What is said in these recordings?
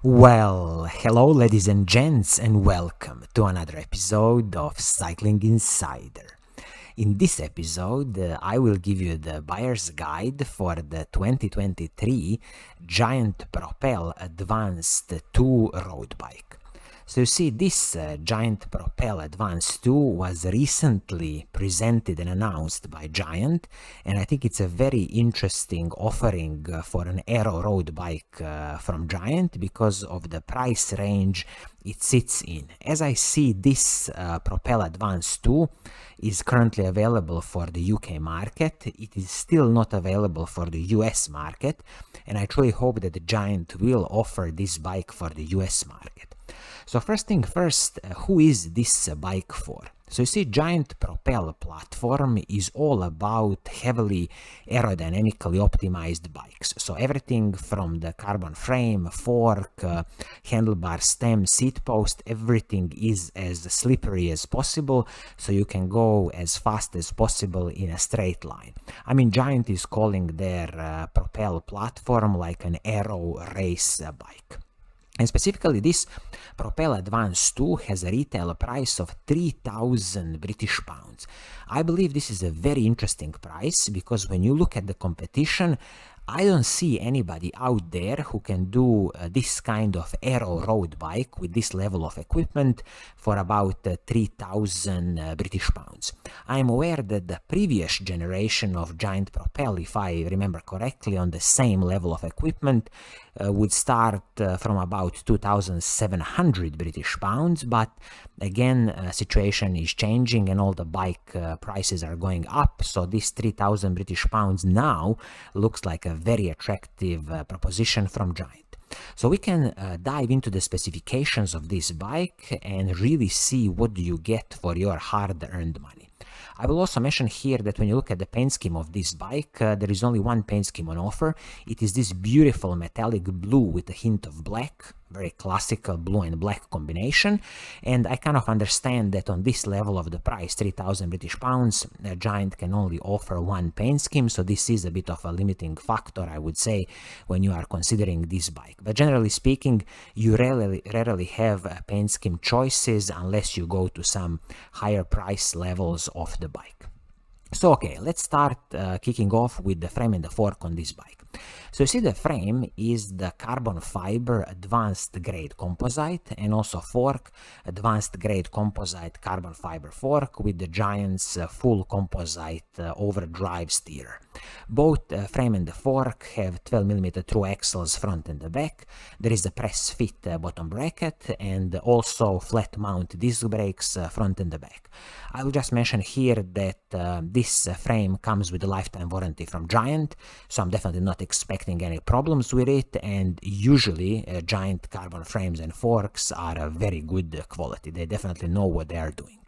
Well, hello ladies and gents, and welcome to another episode of Cycling Insider. In this episode, I will give you the buyer's guide for the 2023 Giant Propel Advanced 2 road bike. So you see, this Giant Propel Advanced 2 was recently presented and announced by Giant, and I think it's a very interesting offering for an Aero road bike from Giant because of the price range it sits in. As I see, this Propel Advanced 2 is currently available for the UK market. It is still not available for the US market, and I truly hope that the Giant will offer this bike for the US market. So first thing first, who is this bike for? So you see, Giant Propel platform is all about heavily aerodynamically optimized bikes. So everything from the carbon frame, fork, handlebar, stem, seat post, everything is as slippery as possible, so you can go as fast as possible in a straight line. I mean, Giant is calling their Propel platform like an Aero race bike. And specifically, this Propel Advanced 2 has a retail price of 3,000 British pounds. I believe this is a very interesting price because when you look at the competition, I don't see anybody out there who can do this kind of Aero road bike with this level of equipment for about 3,000 British pounds. I'm aware that the previous generation of Giant Propel, if I remember correctly, on the same level of equipment would start from about 2,700 British pounds, but again, situation is changing and all the bike prices are going up, so this 3,000 British pounds now looks like a very attractive proposition from Giant. So we can dive into the specifications of this bike and really see what do you get for your hard-earned money. I will also mention here that when you look at the paint scheme of this bike, there is only one paint scheme on offer. It is this beautiful metallic blue with a hint of black, very classical blue and black combination, and I kind of understand that on this level of the price, 3,000 British pounds, Giant can only offer one paint scheme, so this is a bit of a limiting factor, I would say, when you are considering this bike. But generally speaking, you rarely have paint scheme choices unless you go to some higher price levels of the bike. So okay, let's start kicking off with the frame and the fork on this bike. So you see, the frame is the carbon fiber advanced grade composite, and also fork, advanced grade composite carbon fiber fork with the Giant's full composite overdrive steerer. Both frame and the fork have 12mm through axles front and the back. There is a press fit bottom bracket and also flat mount disc brakes front and the back. I will just mention here that this frame comes with a lifetime warranty from Giant, so I'm definitely not expecting any problems with it, and usually Giant carbon frames and forks are a very good quality. They definitely know what they are doing.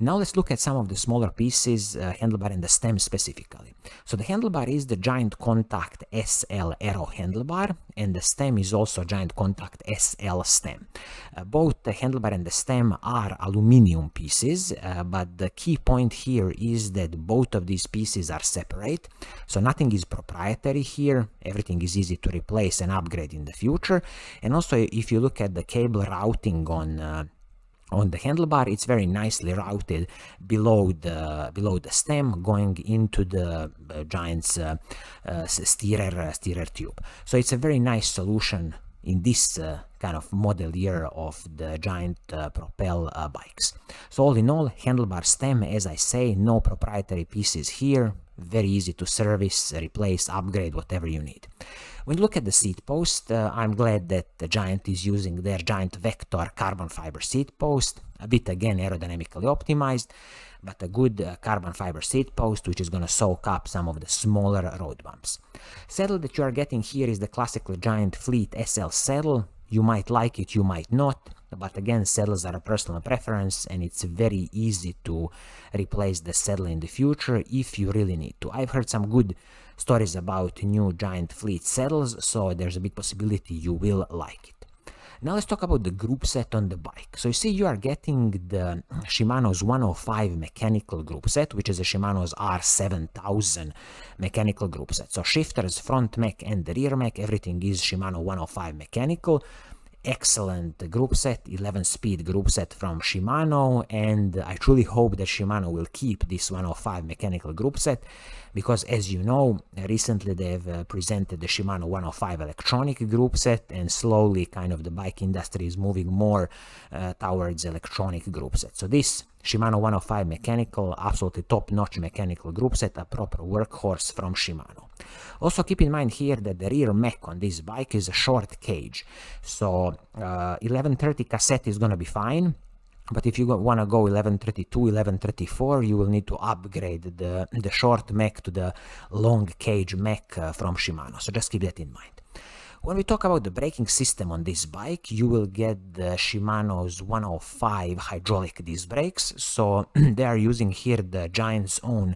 Now let's look at some of the smaller pieces, handlebar and the stem specifically. So the handlebar is the Giant Contact SL Aero handlebar, and the stem is also Giant Contact SL stem. Both the handlebar and the stem are aluminum pieces, but the key point here is that both of these pieces are separate, so nothing is proprietary here. Everything is easy to replace and upgrade in the future. And also, if you look at the cable routing on the handlebar, it's very nicely routed below the stem, going into the Giant's steerer tube. So it's a very nice solution in this kind of model year of the Giant Propel bikes. So all in all, handlebar, stem, as I say, no proprietary pieces here. Very easy to service, replace, upgrade, whatever you need. When you look at the seat post, I'm glad that the Giant is using their Giant Vector carbon fiber seat post, a bit again aerodynamically optimized, but a good carbon fiber seat post which is going to soak up some of the smaller road bumps. Saddle that you are getting here is the classical Giant Fleet SL saddle. You might like it, you might not, but again, saddles are a personal preference, and it's very easy to replace the saddle in the future if you really need to. I've heard some good stories about new Giant Fleet saddles, so there's a big possibility you will like it. Now let's talk about the group set on the bike. So you see you are getting the Shimano's 105 mechanical group set, which is a Shimano's R7000 mechanical group set. So shifters, front mech and the rear mech, everything is Shimano 105 mechanical. Excellent group set, 11-speed group set from Shimano, and I truly hope that Shimano will keep this 105 mechanical group set, because as you know, recently they've presented the Shimano 105 electronic group set, and slowly kind of the bike industry is moving more towards electronic group set. So this Shimano 105 mechanical, absolutely top-notch mechanical group set, a proper workhorse from Shimano. Also keep in mind here that the rear mech on this bike is a short cage, so 1130 cassette is going to be fine, but if you want to go 1132, 1134, you will need to upgrade the short mech to the long cage mech from Shimano, so just keep that in mind. When we talk about the braking system on this bike, you will get the Shimano's 105 hydraulic disc brakes. So they are using here the Giant's own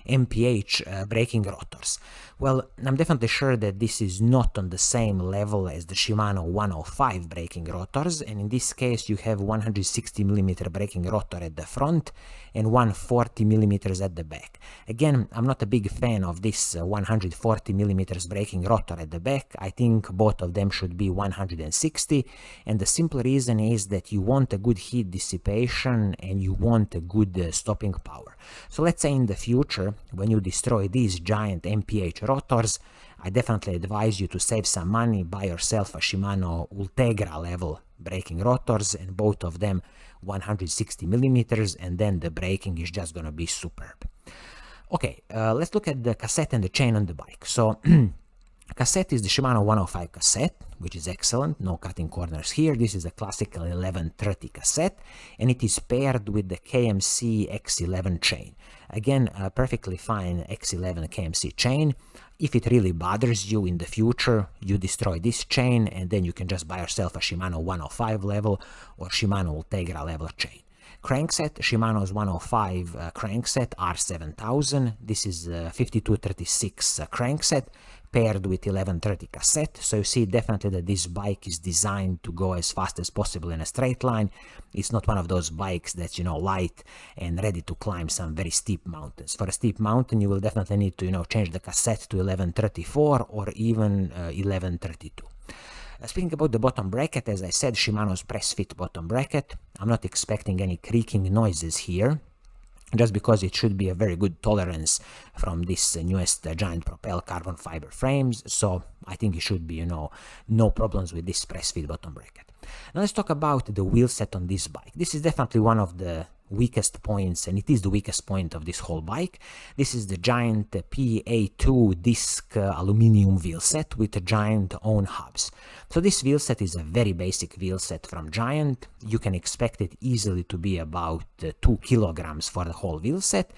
MPH braking rotors. Well, I'm definitely sure that this is not on the same level as the Shimano 105 braking rotors, and in this case you have 160mm braking rotor at the front and 140mm at the back. Again, I'm not a big fan of this 140mm braking rotor at the back. I think both of them should be 160, and the simple reason is that you want a good heat dissipation and you want a good stopping power. So let's say in the future, when you destroy these Giant MPH rotors, I definitely advise you to save some money, buy yourself a Shimano Ultegra level braking rotors, and both of them 160mm, and then the braking is just gonna be superb. Okay, let's look at the cassette and the chain on the bike. So cassette is the Shimano 105 cassette, which is excellent, no cutting corners here. This is a classical 1130 cassette, and it is paired with the KMC X11 chain. Again, a perfectly fine X11 KMC chain. If it really bothers you in the future, you destroy this chain, and then you can just buy yourself a Shimano 105 level or Shimano Ultegra level chain. Crankset, Shimano's 105 crankset R7000. This is a 5236 crankset paired with 1130 cassette. So you see definitely that this bike is designed to go as fast as possible in a straight line. It's not one of those bikes that's, you know, light and ready to climb some very steep mountains. For a steep mountain, you will definitely need to, you know, change the cassette to 1134 or even 1132. Speaking about the bottom bracket, as I said, Shimano's press fit bottom bracket. I'm not expecting any creaking noises here, just because it should be a very good tolerance from this newest Giant Propel carbon fiber frames. So I think it should be, you know, no problems with this press fit bottom bracket. Now let's talk about the wheel set on this bike. This is definitely one of the weakest points, and it is the weakest point of this whole bike. This is the Giant PA2 disc aluminum wheel set with the Giant own hubs. So this wheel set is a very basic wheel set from Giant. You can expect it easily to be about 2 kilograms for the whole wheel set,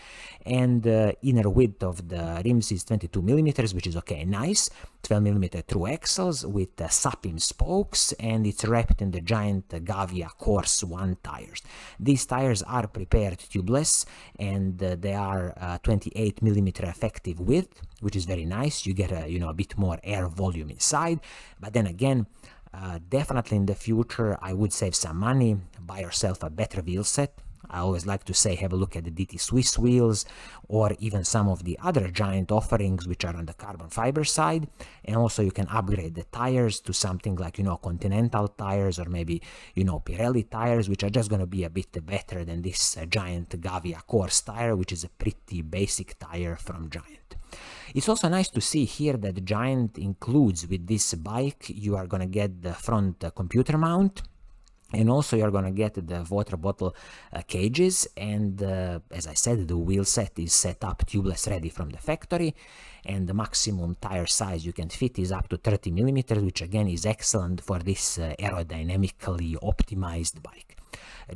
and inner width of the rims is 22mm, which is okay, nice. 12mm through axles with Sapim spokes, and it's wrapped in the Giant Gavia Course 1 tires. These tires are prepared tubeless, and they are 28mm effective width, which is very nice. You get a bit more air volume inside. But then again, definitely in the future I would save some money, buy yourself a better wheel set. I always like to say have a look at the DT Swiss wheels, or even some of the other Giant offerings which are on the carbon fiber side. And also you can upgrade the tires to something like, Continental tires, or maybe, Pirelli tires, which are just going to be a bit better than this Giant Gavia Course tire, which is a pretty basic tire from Giant. It's also nice to see here that Giant includes with this bike, you are going to get the front computer mount, and also you're going to get the water bottle cages, and as I said, the wheel set is set up tubeless ready from the factory, and the maximum tire size you can fit is up to 30mm, which again is excellent for this aerodynamically optimized bike.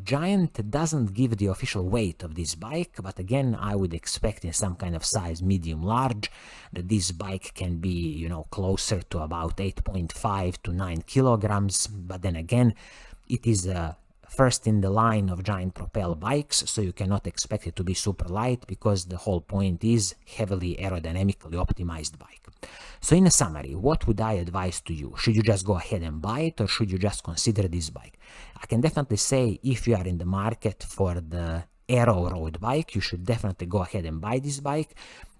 Giant doesn't give the official weight of this bike, but again I would expect in some kind of size medium large that this bike can be closer to about 8.5 to 9 kilograms, but then again it is a first in the line of Giant Propel bikes, so you cannot expect it to be super light because the whole point is heavily aerodynamically optimized bike. So in a summary, what would I advise to you? Should you just go ahead and buy it, or should you just consider this bike? I can definitely say if you are in the market for the Aero road bike, you should definitely go ahead and buy this bike,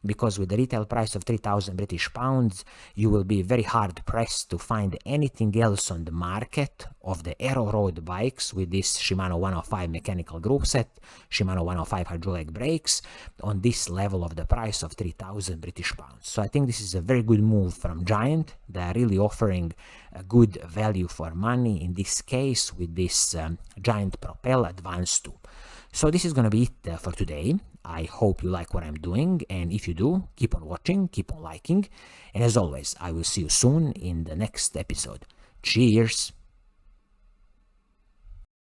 because with the retail price of 3,000 British pounds, you will be very hard pressed to find anything else on the market of the Aero road bikes with this Shimano 105 mechanical group set, Shimano 105 hydraulic brakes, on this level of the price of 3,000 British pounds. So I think this is a very good move from Giant. They are really offering a good value for money in this case with this Giant Propel Advanced 2. So this is going to be it for today. I hope you like what I'm doing, and if you do, keep on watching, keep on liking, and as always, I will see you soon in the next episode. Cheers!